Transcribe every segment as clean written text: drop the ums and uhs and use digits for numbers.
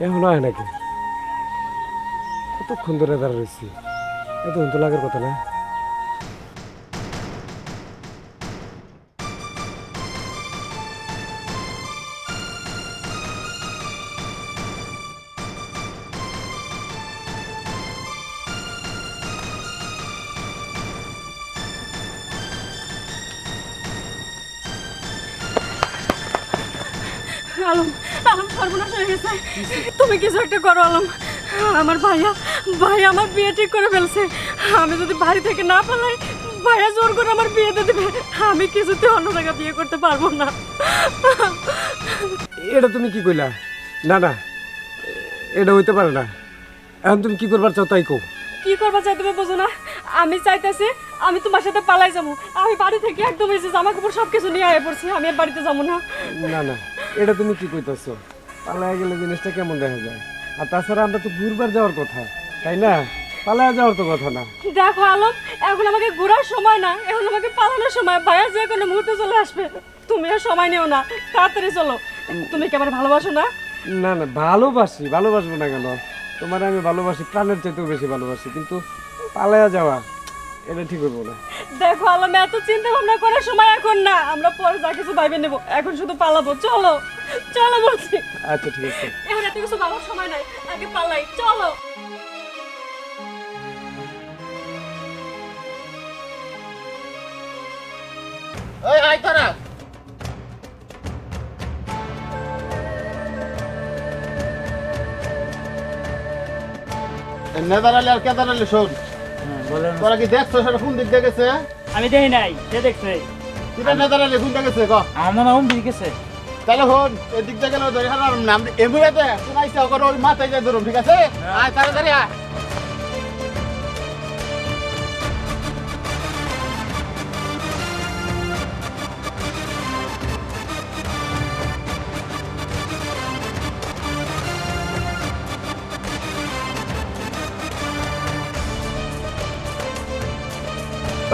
এখন হয় নাকি? কতক্ষণ ধরে দাঁড়া রয়েছি, এতক্ষণ তো লাগার কথা না। আলম, আলম সর্বনাশ হয়ে গেছে। তুমি কিছু একটা করো আলম। আমার ভাইয়া ভাইয়া আমার বিয়ে ঠিক করে ফেলছে। আমি যদি বাড়ি থেকে না পালাই, ভাইয়া জোর করে আমার বিয়ে দিয়ে দেবে। আমি কিছুতে অন্য জায়গা বিয়ে করতে পারবো না। এটা তুমি কি কইলা? না না, এটা হইতে পারে না। এখন তুমি কি করবার চাও তাই কও। কি করবা চাই তুমি বোঝো না? আমি চাইতেছি আমি তোমার সাথে পালাই যাবো। আমি বাড়ি থেকে একদম এসে জামা কাপড় সবকিছু নিয়ে আয় পড়ছি। আমি আর বাড়িতে যাবো না। না না, এটা তুমি কি কইতাছো? পালায় গেলে জিনিসটা কেমন দেখা যায়? আর তাছাড়া আমরা তো ঘুরবার যাওয়ার কথা, তাই না? পালায় যাওয়ার তো কথা না। দেখো আলম, এখন আমাকে ঘোরার সময় না, এখন আমাকে পালানোর সময়। ভাইয়া যে কোনো মুহূর্তে চলে আসবে। তুমি আর সময় নিও না, তাড়াতাড়ি চলো। তুমি কি আমার ভালোবাসো না? না না, ভালোবাসি, ভালোবাসবো না কেন? তোমার আমি ভালোবাসি, প্রাণের চাইতেও বেশি ভালোবাসি, কিন্তু পালায়া যাওয়া এটা ঠিক হইব না। দেখো আলম, এত চিন্তা ভাবনা করার সময় এখন না। আমরা পরে যা কিছু ভাইবে নেবো, এখন শুধু পালাবো। চলো চলো বলছি। আচ্ছা ঠিক আছে। এখন এত কিছু ভাবার সময় নাই, আগে পালাই। চলো। এই আয় তারা নেদারালে আর কেদারালে শোন, তোরা কি দেখছো সেটা কোন দিক দিয়ে গেছে? আমি দেখি নাই, সে দেখছে। কিটা নেদারালে কোন দিকে গেছে ক? আমার নাম দিকেছে। তাহলে হন এই দিক দিয়ে গেলে ধরে হারাম নাম এমুয়াতে কোন আইসা ওর ওই মাথায় যায় ধরুন, ঠিক আছে? আয় তাড়াতাড়ি আয়।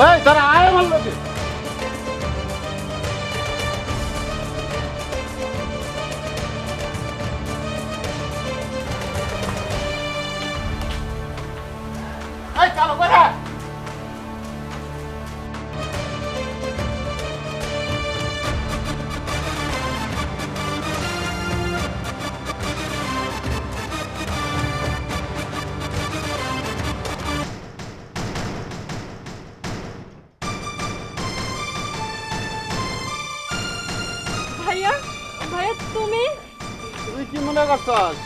এই তারা আয় আমার লোকে। এই চালো করে ভাইয়া, ভাইয়া তুমি? তুই কি মনে করছস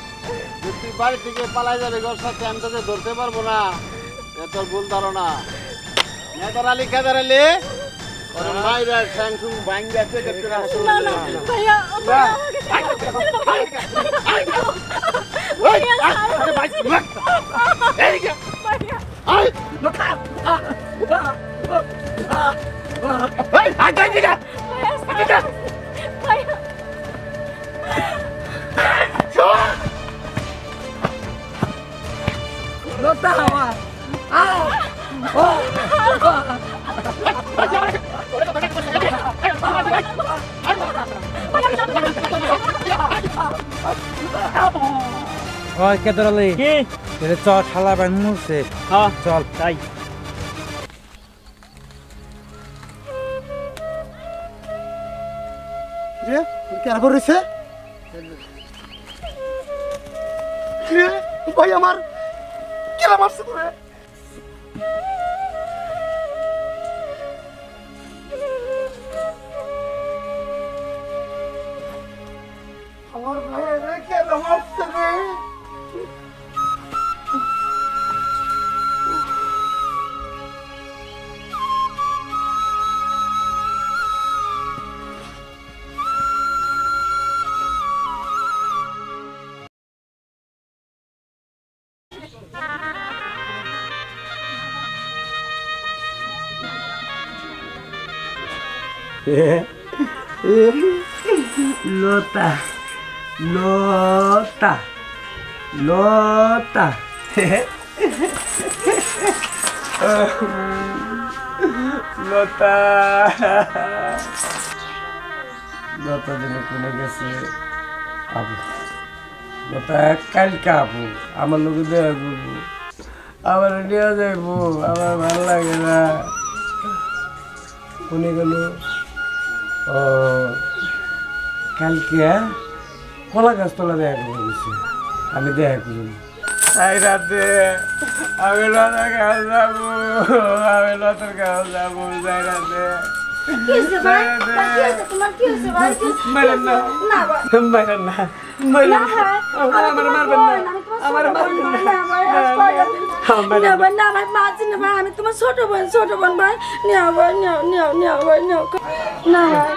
যে তুই বাড়ি থেকে পালাই যাবে ঘর সাথে? আমি তোকে ধরতে পারবো না, এ তোর ভুল ধারণা। নেদার আলী কেদার আলী ওর মাইরা ঠ্যাং ঠুং ভাঙ্গা চেকে তোরা না না ভাইয়া, ভাইয়া আমাকে ছেড়ে দাও। ভাইয়া, ভাইয়া। লতা আমার ওই কেদারালি কি? এটা চল শালা বান মুছে। হ্যাঁ চল তাই। রে কেন করেছে রে ভাই আমার কেলা মারছে তোরে? আমার ভাই রে কেন মারছে রে? লতা লতা লতা লতা লতা যেন কোনে গেছে। আবু লতা কালকে আপু আমার লোকে দেখা করবো, আমার নিয়ে যাইবো, আমার ভালো লাগে না। কোনে গেল? ও কালকে কলা গাছতলা দেখা করে গেছে, আমি দেখা করি। তাই রাতে আমি লতার কাছে যাবো, আমি লতার কাছে যাবো, তাই রাতে। মারেন না, মারেন না, মারেন না, আমার মারবেন না, আমার মারবেন না। আমি তোমার ছোট বোন ভাই, নেও ভাই, নেও ভাই, নেও না ভাই,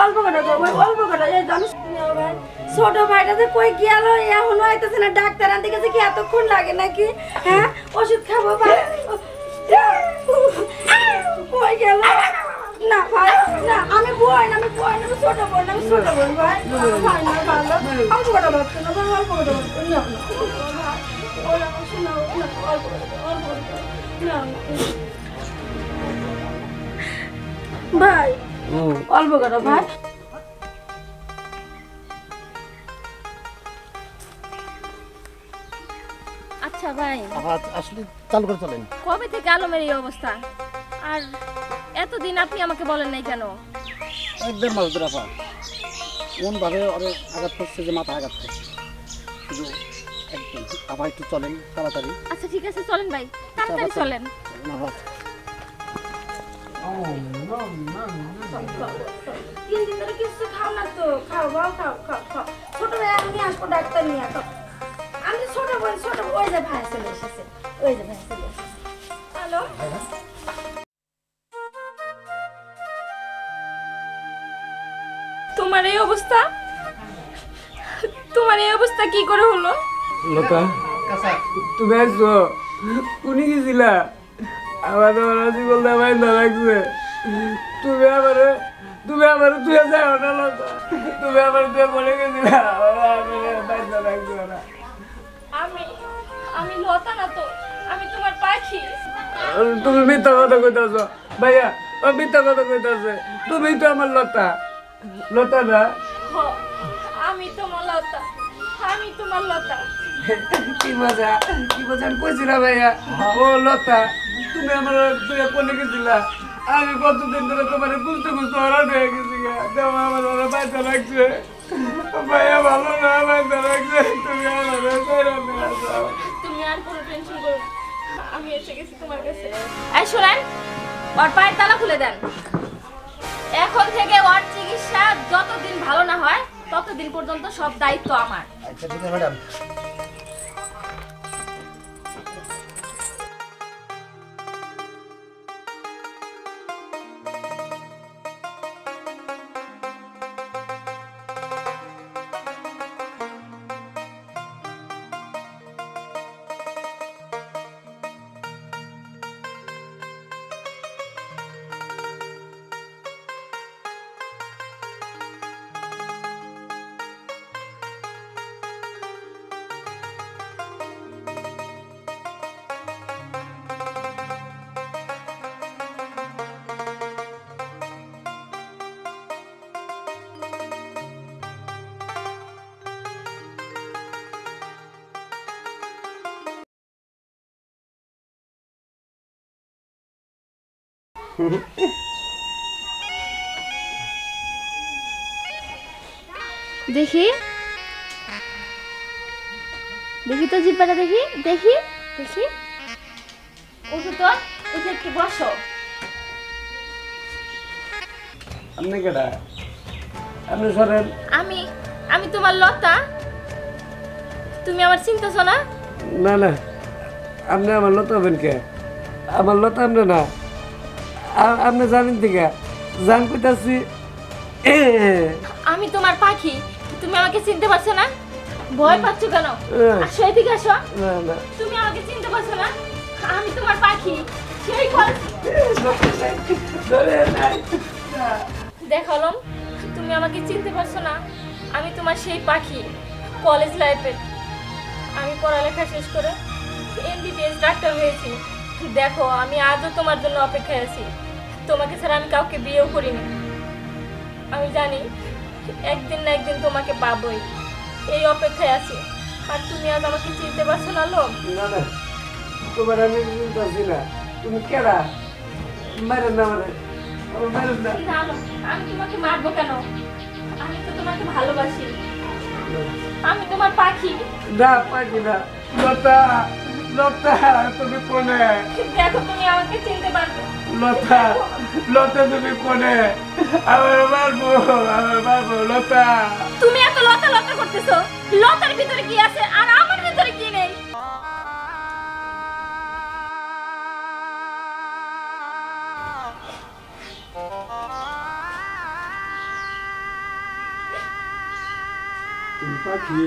অল্প কটা করো ভাই, অল্প কটা। এই আমি নেও ভাই, ছোট ভাইটা যে কই গেল, এখনো আইতেছে না। ডাক্তার আনতে গেছে কি এতক্ষণ লাগে নাকি? হ্যাঁ, ওষুধ খাবো ভাই। কই গেল? না ভাই, না, আমি বোন, আমি ছোট বোন, ভাই। ভাই না ভালো, অল্প কটা ভাবছো না ভাই, অল্প কটা ভাবছো। নেও না ভাই, ওরা শোনাও না, অল্প কটা, নেও না ভাই, অল্প কটা ভাই। আচ্ছা ভাই, আসলে চালু করে চলেন। কবে থেকে আলমের এই অবস্থা? আর এতদিন আপনি আমাকে বলেন নাই কেন? একদম মাছ ধরা পা কোন ভাবে ওরে আঘাত করছে যে মাথা আঘাত করছে, শুধু একদম। আবার একটু চলেন তাড়াতাড়ি। আচ্ছা ঠিক আছে, চলেন ভাই, তাড়াতাড়ি চলেন। তিন দিন ধরে কিছু খাও না তো, খাও বাও, খাও খাও খাও। ছোট ভাই আমি আসবো, ডাক্তার নিয়ে খাও। আমি ছোট বোন, ওই যে ভাই চলে এসেছে, ওই যে ভাই চলে এসেছে। হ্যালো, তোমার এই অবস্থা, তোমার এই অবস্থা কি করে হলো? লতা তুমি আসছো, উনি গেছিলা আমাদের জীবন ভাই না লাগছে। তুমি আমার তুই যাও না লতা, তুমি আমার তুই বলে গেছিলা বাচ্চা লাগছে না। আমি লতা না তো, আমি তোমার পাখি। তুমি মিথ্যা কথা কইতাছ ভাইয়া, ও মিথ্যা কথা কইতাছে। তুমি তো আমার লতা, লতা না? আমি তোমার লতা, আমি তোমার লতা। কি মজা আমি কইছি না ভাইয়া, ও লতা তুমি আমার তুই কোনে গেছিলা। আমি কতদিন ধরে তোমার খুঁজতে হরান হয়ে গেছি, দেওয়া আমার ওরা বাচ্চা লাগছে ভাইয়া, ভালো না বাচ্চা লাগছে। তুমি আমার তুমি আর কোনো টেনশন করো না, আমি এসে গেছি তোমার কাছে। এই শুনেন, ওর পায়ের তালা খুলে দেন। এখন থেকে ওর চিকিৎসা যতদিন ভালো না হয় ততদিন পর্যন্ত সব দায়িত্ব আমার। আচ্ছা ঠিক আছে ম্যাডাম। দেখি দেখি তো জিব্বাটা, দেখি দেখি দেখি। উঠো তো, উঠে একটু বসো। আপনি কেডা? আপনি সরেন। আমি তোমার লতা, তুমি আমার চিনতেছ না? না না, আপনি আমার লতা হবেন কে? আমার লতা আপনি না, আপনি জানেন থেকে জান কইতাছি। আমি তোমার পাখি, তুমি আমাকে চিনতে পারছো না? ভয় পাচ্ছ কেন? আসো এদিকে আসো। না না, তুমি আমাকে চিনতে পারছো না? আমি তোমার পাখি, সেই দেখালাম। তুমি আমাকে চিনতে পারছো না? আমি তোমার সেই পাখি, কলেজ লাইফের। আমি পড়ালেখা শেষ করে এমবিবিএস ডাক্তার হয়েছি। দেখো, আমি আজও তোমার জন্য অপেক্ষায় আছি। তোমাকে ছাড়া আমি কাউকে বিয়েও করিনি। আমি জানি একদিন না একদিন তোমাকে পাবোই, এই অপেক্ষায় আছি। আর তুমি আজ আমাকে চিনতে পারছো না আলম? না না, তোমার আমি চিনতেছি না। তুমি কেডা? মারেন না আমারে, আমার মারেন না। না আলম, আমি তোমাকে মারবো কেন? আমি তো তোমাকে ভালোবাসি। আমি তোমার পাখি। না পাখি না, লতা, লতা তুমি কোনে? দেখো তুমি আমাকে চিনতে পারবে। লতা, লতা তুমি কোনে? আমার মারবো, লতা। তুমি এত লতা লতা করতেছো, লতার ভিতরে কি আছে আর আমার ভিতরে কি নেই? তুমি পাখি?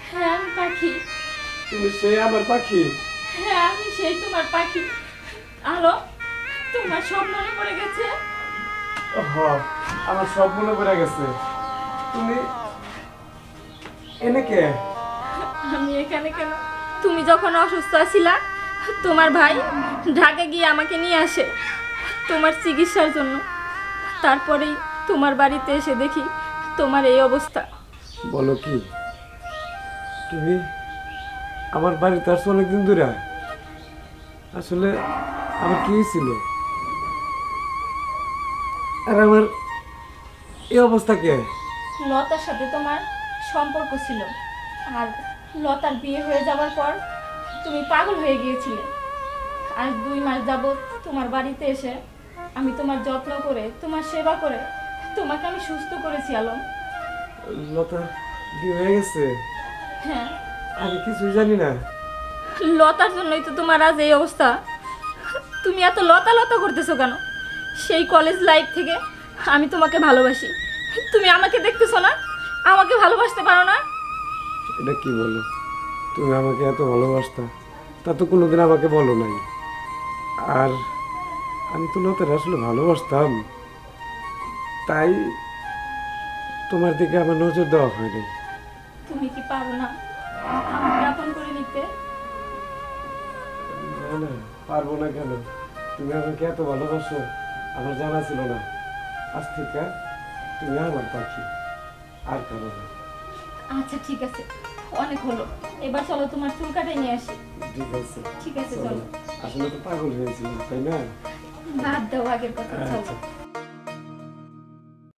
হ্যাঁ আমি পাখি। তুমি সেই আমার পাখি? হ্যাঁ আমি সেই তোমার পাখি। আলো, তোমার সব মনে পড়ে গেছে? আমার সব মনে পড়ে গেছে। তুমি এনে কে? আমি এখানে কেন? তুমি যখন অসুস্থ ছিলা, তোমার ভাই ঢাকা গিয়ে আমাকে নিয়ে আসে তোমার চিকিৎসার জন্য। তারপরেই তোমার বাড়িতে এসে দেখি তোমার এই অবস্থা। বলো কি, তুমি আমার বাড়িতে আসছো অনেকদিন ধরে? আসলে আমার কি ছিল আর আমার এই অবস্থা কে? লতার সাথে তোমার সম্পর্ক ছিল, আর লতার বিয়ে হয়ে যাওয়ার পর তুমি পাগল হয়ে গিয়েছিলে। আর 2 মাস যাবত তোমার বাড়িতে এসে আমি তোমার যত্ন করে, তোমার সেবা করে তোমাকে আমি সুস্থ করেছি আলম। লতা বিয়ে হয়ে গেছে? হ্যাঁ, আমি কিছুই জানি না। লতার জন্যই তো তোমার আজ এই অবস্থা। তুমি এত লতা লতা করতেছো কেন? সেই কলেজ লাইফ থেকে আমি তোমাকে ভালোবাসি। তুমি আমাকে দেখতেছো না? আমাকে ভালোবাসতে পারো না? এটা কি বলো? তুমি আমাকে এত ভালোবাসতা, তা তো কোনোদিন আমাকে বলো নাই। আর আমি তো লতার আসলে ভালোবাসতাম, তাই তোমার দিকে আমার নজর দেওয়া হয়নি। তুমি কি পারো না আমাকে আপন করে নিতে? না না, পারবো না কেন? তুমি আমাকে এত ভালোবাসো আমার জানা ছিল না। আজ থেকে তুমি আমার পাখি, আর কারো না। আচ্ছা ঠিক আছে, অনেক হলো। এবার চলো তোমার চুল কাটাই নিয়ে আসি। ঠিক আছে, ঠিক আছে চলো। চলো। আসলে তো পাগল হয়েছিল, তাই না? বাদ দাও আগের কথা, চলো। আচ্ছা।